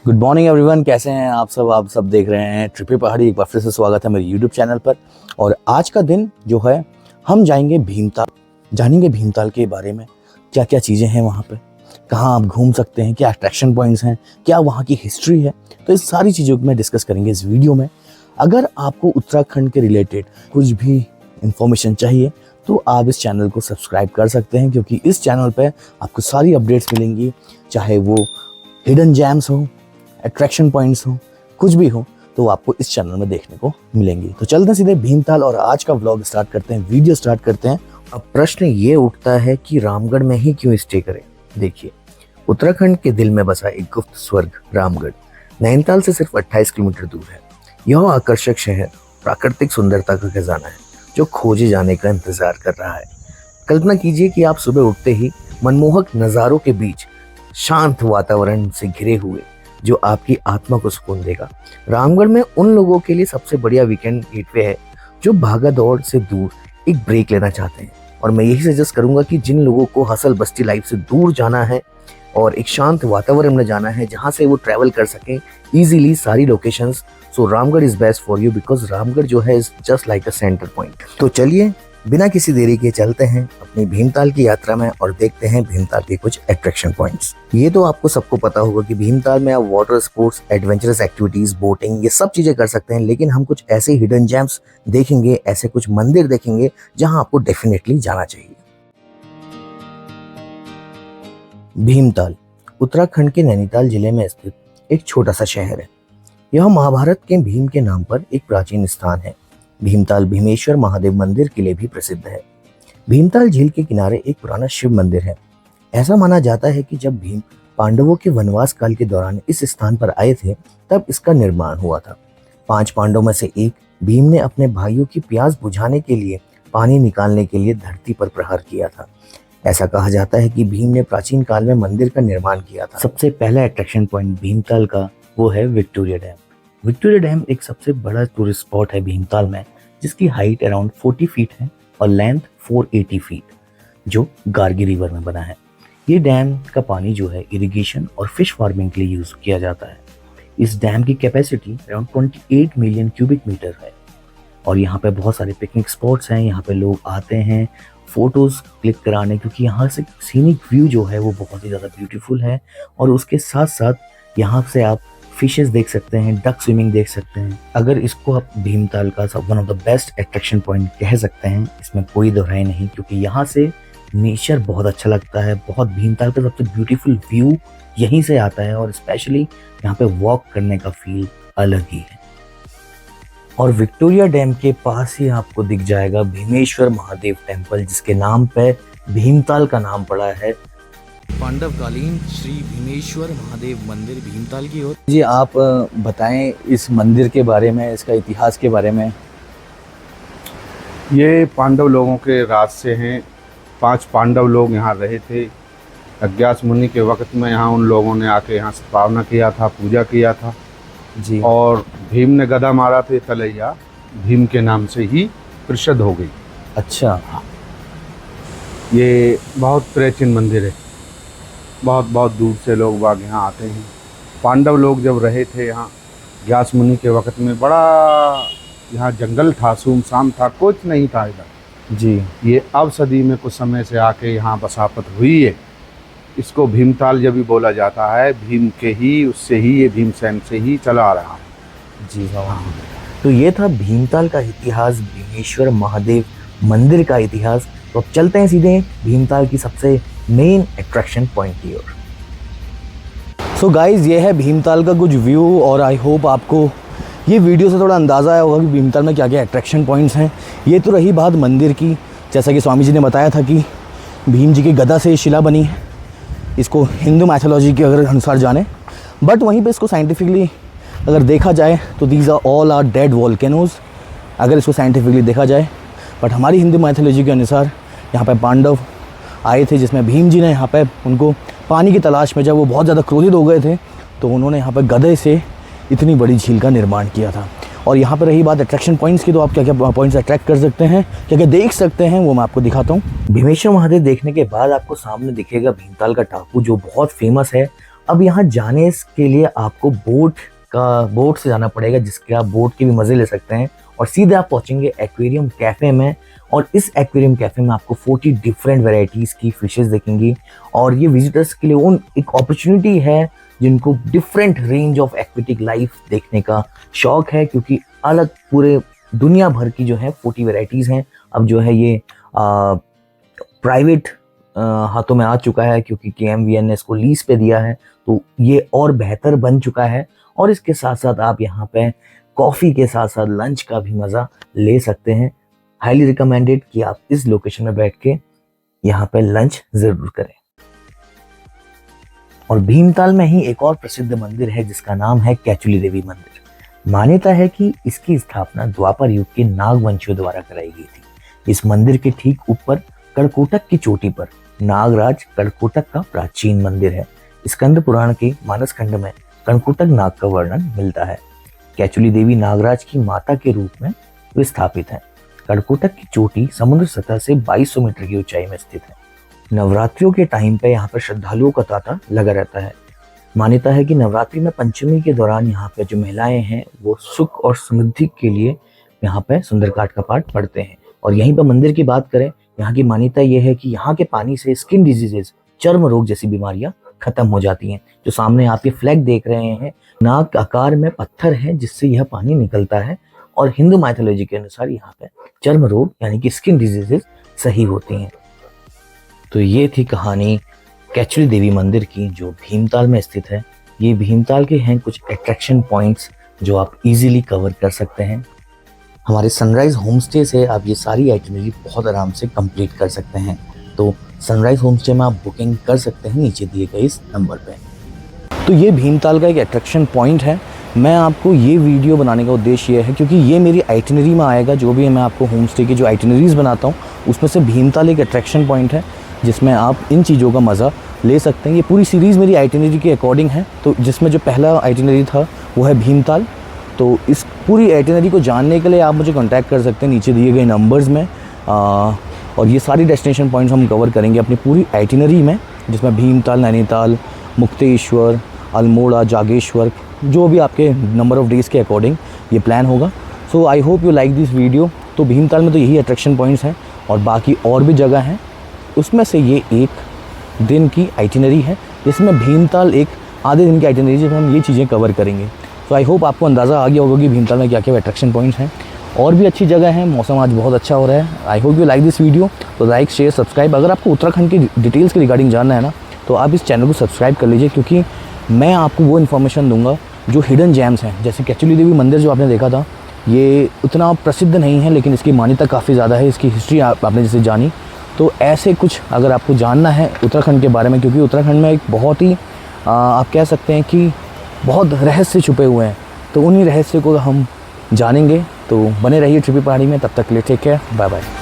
Good morning everyone, कैसे हैं आप सब देख रहे हैं ट्रिपी पहाड़ी। एक बार फिर से स्वागत है मेरे यूट्यूब चैनल पर। और आज का दिन जो है हम जाएंगे भीमताल, जानेंगे भीमताल के बारे में, क्या क्या चीज़ें हैं वहाँ पे, कहाँ आप घूम सकते हैं, क्या अट्रैक्शन पॉइंट्स हैं, क्या वहाँ की हिस्ट्री है। तो इस सारी चीज़ों को मैं डिस्कस करेंगे इस वीडियो में। अगर आपको उत्तराखंड के रिलेटेड कुछ भी इंफॉर्मेशन चाहिए तो आप इस चैनल को सब्सक्राइब कर सकते हैं, क्योंकि इस चैनल पर आपको सारी अपडेट्स मिलेंगी, चाहे वो हिडन जैम्स हो, अट्रैक्शन पॉइंट्स हो, कुछ भी हो, तो आपको इस चैनल में देखने को मिलेंगी। तो चलते हैं सीधे भीमताल और आज का व्लॉग स्टार्ट करते हैं, वीडियो स्टार्ट करते हैं। अब प्रश्न ये उठता है कि रामगढ़ में ही क्यों स्टे करें। देखिए, उत्तराखंड के दिल में बसा एक गुप्त स्वर्ग रामगढ़ नैनीताल से सिर्फ 28 किलोमीटर दूर है। यह आकर्षक शहर प्राकृतिक सुंदरता का खजाना है जो खोजे जाने का इंतजार कर रहा है। कल्पना कीजिए कि आप सुबह उठते ही मनमोहक नज़ारों के बीच शांत वातावरण से घिरे हुए, जो आपकी आत्मा को सुकून देगा। रामगढ़ में उन लोगों के लिए सबसे बढ़िया वीकेंड गेटवे है जो भागा दौड़ से दूर एक ब्रेक लेना चाहते हैं। और मैं यही सजेस्ट करूंगा कि जिन लोगों को हसल बस्ती लाइफ से दूर जाना है और एक शांत वातावरण में जाना है जहां से वो ट्रैवल कर सकें इजीली सारी locations, so Ramgarh is best for you, because Ramgarh जो है is just like a centre point. तो चलिए बिना किसी देरी के चलते हैं अपनी भीमताल की यात्रा में और देखते हैं भीमताल के कुछ अट्रैक्शन पॉइंट्स। ये तो आपको सबको पता होगा कि भीमताल में आप water sports, adventurous activities, boating, ये सब चीजें कर सकते हैं, लेकिन हम कुछ ऐसे हिडन जेम्स देखेंगे, ऐसे कुछ मंदिर देखेंगे जहां आपको डेफिनेटली जाना चाहिए। भीमताल उत्तराखंड के नैनीताल जिले में स्थित एक छोटा सा शहर है। यह महाभारत के भीम के नाम पर एक प्राचीन स्थान है। भीमताल भीमेश्वर महादेव मंदिर के लिए भी प्रसिद्ध है। भीमताल झील के किनारे एक पुराना शिव मंदिर है। ऐसा माना जाता है कि जब भीम पांडवों के वनवास काल के दौरान इस स्थान पर आए थे तब इसका निर्माण हुआ था। 5 पांडवों में से एक भीम ने अपने भाइयों की प्यास बुझाने के लिए पानी निकालने के लिए धरती पर प्रहार किया था। ऐसा कहा जाता है कि भीम ने प्राचीन काल में मंदिर का निर्माण किया था। सबसे पहला अट्रैक्शन पॉइंट भीमताल का वो है विक्टोरिया डैम। विक्टोरिया डैम एक सबसे बड़ा टूरिस्ट स्पॉट है भीमताल में, जिसकी हाइट अराउंड 40 फीट है और लेंथ 480 फीट, जो गार्गी रिवर में बना है। ये डैम का पानी जो है इरिगेशन और फिश फार्मिंग के लिए यूज किया जाता है। इस डैम की capacity around 28 million cubic metre है और यहाँ पे बहुत सारे पिकनिक स्पॉट्स हैं। यहाँ पे लोग आते हैं फोटोज क्लिक कराने, क्योंकि यहाँ से सीनिक व्यू जो है वो बहुत ही ज़्यादा ब्यूटीफुल है। और उसके साथ साथ यहाँ से आप फिशेस देख सकते हैं, डक स्विमिंग देख सकते हैं। अगर इसको आप भीमताल का one of the best attraction point कह सकते हैं, इसमें कोई दोहराई नहीं, क्योंकि यहाँ से नेचर बहुत अच्छा लगता है। बहुत भीमताल का सबसे ब्यूटीफुल व्यू यहीं से आता है और स्पेशली यहाँ पे वॉक करने का फील अलग ही है। और विक्टोरिया डैम के पास ही आपको दिख जाएगा भीमेश्वर महादेव टेम्पल, जिसके नाम पे भीमताल का नाम पड़ा है। पांडवकालीन श्री भीमेश्वर महादेव मंदिर भीमताल की ओर। जी, आप बताएं इस मंदिर के बारे में, इसका इतिहास के बारे में। ये पांडव लोगों के राज से हैं। 5 पांडव लोग यहाँ रहे थे। अज्ञात मुनि के वक्त में यहाँ उन लोगों ने आके यहाँ स्थापना किया था, पूजा किया था जी। और भीम ने गदा मारा थे, तलैया भीम के नाम से ही प्रसिद्ध हो गई। अच्छा, ये बहुत प्राचीन मंदिर है। बहुत बहुत दूर से लोग बाग यहाँ आते हैं। पांडव लोग जब रहे थे यहाँ व्यास मुनि के वक्त में, बड़ा यहाँ जंगल था, सुनसान था, कुछ नहीं था इधर जी। ये अब सदी में कुछ समय से आके यहाँ बसापत हुई है। इसको भीमताल जब भी बोला जाता है, भीम के ही उससे ही, ये भीमसेन से ही चला आ रहा है। जी हाँ। तो ये था भीमताल का इतिहास, भीमेश्वर महादेव मंदिर का इतिहास। तो अब चलते हैं सीधे भीमताल की सबसे मेन अट्रैक्शन पॉइंट की ओर। सो गाइज, ये है भीमताल का कुछ व्यू और आई होप आपको ये वीडियो से थोड़ा अंदाज़ा आया होगा कि भीमताल में क्या क्या अट्रैक्शन पॉइंट्स हैं। ये तो रही बात मंदिर की, जैसा कि स्वामी जी ने बताया था कि भीम जी की गदा से ये शिला बनी है, इसको हिंदू मैथोलॉजी के अगर अनुसार जाने। बट वहीं पे इसको साइंटिफिकली अगर देखा जाए तो these are all are dead volcanoes, अगर इसको साइंटिफिकली देखा जाए। बट हमारी हिंदू मैथोलॉजी के अनुसार यहाँ पे पांडव आए थे, जिसमें भीम जी ने यहाँ पे उनको पानी की तलाश में, जब वो बहुत ज़्यादा क्रोधित हो गए थे, तो उन्होंने यहाँ पे गदे से इतनी बड़ी झील का निर्माण किया था। और यहाँ पर रही बात अट्रैक्शन पॉइंट्स की, तो आप क्या क्या पॉइंट्स अट्रैक्ट कर सकते हैं, क्या क्या देख सकते हैं, वो मैं आपको दिखाता हूँ। भीमेश्वर महादेव देखने के बाद आपको सामने दिखेगा भीमताल का टापू, जो बहुत फेमस है अब यहाँ जाने के लिए आपको बोट से जाना पड़ेगा, जिसके आप बोट के भी मज़े ले सकते हैं, और सीधे आप पहुँचेंगे एक्वेरियम कैफ़े में। और इस एक्वेरियम कैफ़े में आपको 40 डिफरेंट वेराइटीज़ की फिशेस देखेंगी, और ये विजिटर्स के लिए एक अपॉर्चुनिटी है जिनको different range of aquatic life देखने का शौक है, क्योंकि अलग पूरे दुनिया भर की जो है 40 वेराइटीज़ हैं। अब जो है ये प्राइवेट हाथों में आ चुका है, क्योंकि KMVN ने इसको लीज पे दिया है, तो ये और बेहतर बन चुका है। और इसके साथ साथ आप यहाँ पे कॉफ़ी के साथ साथ लंच का भी मज़ा ले सकते हैं। हाईली रिकमेंडेड कि आप इस लोकेशन में बैठ के यहाँ पे लंच ज़रूर करें। और भीमताल में ही एक और प्रसिद्ध मंदिर है जिसका नाम है कैचुली देवी मंदिर। मान्यता है कि इसकी स्थापना द्वापर युग के नागवंशियों द्वारा कराई गई थी। इस मंदिर के ठीक ऊपर कड़कोटक की चोटी पर नागराज कड़कोटक का प्राचीन मंदिर है। स्कंद पुराण के मानस खंड में कड़कोटक नाग का वर्णन मिलता है। कैचुली देवी नागराज की माता के रूप में विस्थापित है। कड़कोटक की चोटी समुद्र सतह से 2200 मीटर की ऊंचाई में स्थित है। नवरात्रियों के टाइम पे यहाँ पर श्रद्धालुओं का तांता लगा रहता है। मान्यता है कि नवरात्रि में पंचमी के दौरान यहाँ पे जो महिलाएं हैं वो सुख और समृद्धि के लिए यहाँ पे सुंदरकांड का पाठ पढ़ते हैं। और यहीं पर मंदिर की बात करें, यहाँ की मान्यता ये है कि यहाँ के पानी से स्किन डिजीजेज, चर्म रोग जैसी बीमारियां खत्म हो जाती हैं। जो सामने आप ये फ्लैग देख रहे हैं, नाग आकार में पत्थर है जिससे यह पानी निकलता है, और हिंदू माइथोलॉजी के अनुसार यहाँ पे चर्म रोग यानी कि स्किन डिजीजेज सही होती हैं। तो ये थी कहानी कैचुली देवी मंदिर की, जो भीमताल में स्थित है। ये भीमताल के हैं कुछ अट्रैक्शन पॉइंट्स जो आप इजीली कवर कर सकते हैं। हमारे सनराइज होम स्टे से आप ये सारी आइटनरी बहुत आराम से कंप्लीट कर सकते हैं। तो सनराइज होम स्टे में आप बुकिंग कर सकते हैं नीचे दिए गए इस नंबर पे। तो ये भीमताल का एक अट्रैक्शन पॉइंट है। मैं आपको ये वीडियो बनाने का उद्देश्य ये है क्योंकि ये मेरी आइटनरी में आएगा। जो भी मैं आपको होम स्टे की जो आइटनरीज बनाता हूँ उसमें से भीमताल एक अट्रैक्शन पॉइंट है जिसमें आप इन चीज़ों का मज़ा ले सकते हैं। ये पूरी सीरीज़ मेरी आइटनरी के अकॉर्डिंग है। तो जिसमें जो पहला आइटनरी था वो है भीमताल। तो इस पूरी आइटनरी को जानने के लिए आप मुझे कांटेक्ट कर सकते हैं नीचे दिए गए नंबर्स में। और ये सारी डेस्टिनेशन पॉइंट्स हम कवर करेंगे अपनी पूरी आइटनरी में, जिसमें भीमताल, नैनीताल, मुक्तेश्वर, अल्मोड़ा, जागेश्वर, जो भी आपके नंबर ऑफ़ डेज़ के अकॉर्डिंग ये प्लान होगा। So I hope you like this video. तो भीमताल में तो यही अट्रैक्शन पॉइंट्स हैं और बाकी और भी जगह हैं। उसमें से ये एक दिन की आइटनरी है जिसमें भीमताल एक आधे दिन की आइटनरी जिसमें हम ये चीज़ें कवर करेंगे। तो आई होप आपको अंदाज़ा आ गया होगा कि भीमताल में क्या क्या अट्रैक्शन पॉइंट्स हैं। और भी अच्छी जगह है, मौसम आज बहुत अच्छा हो रहा है। आई hope you like this video. तो लाइक, शेयर, सब्सक्राइब। अगर आपको उत्तराखंड की डिटेल्स के रिगार्डिंग जानना है ना, तो आप इस चैनल को सब्सक्राइब कर लीजिए, क्योंकि मैं आपको वो इन्फॉर्मेशन दूंगा जो हिडन जेम्स हैं। जैसे कैचुली देवी मंदिर जो आपने देखा था, ये उतना प्रसिद्ध नहीं है लेकिन इसकी मान्यता काफ़ी ज़्यादा है। इसकी हिस्ट्री आपने जैसे जानी, तो ऐसे कुछ अगर आपको जानना है उत्तराखंड के बारे में, क्योंकि उत्तराखंड में एक बहुत ही आप कह सकते हैं कि बहुत रहस्य छुपे हुए हैं, तो उन्हीं रहस्य को हम जानेंगे। तो बने रहिए ट्रिपी पहाड़ी में। तब तक के लिए टेक केयर, बाय बाय।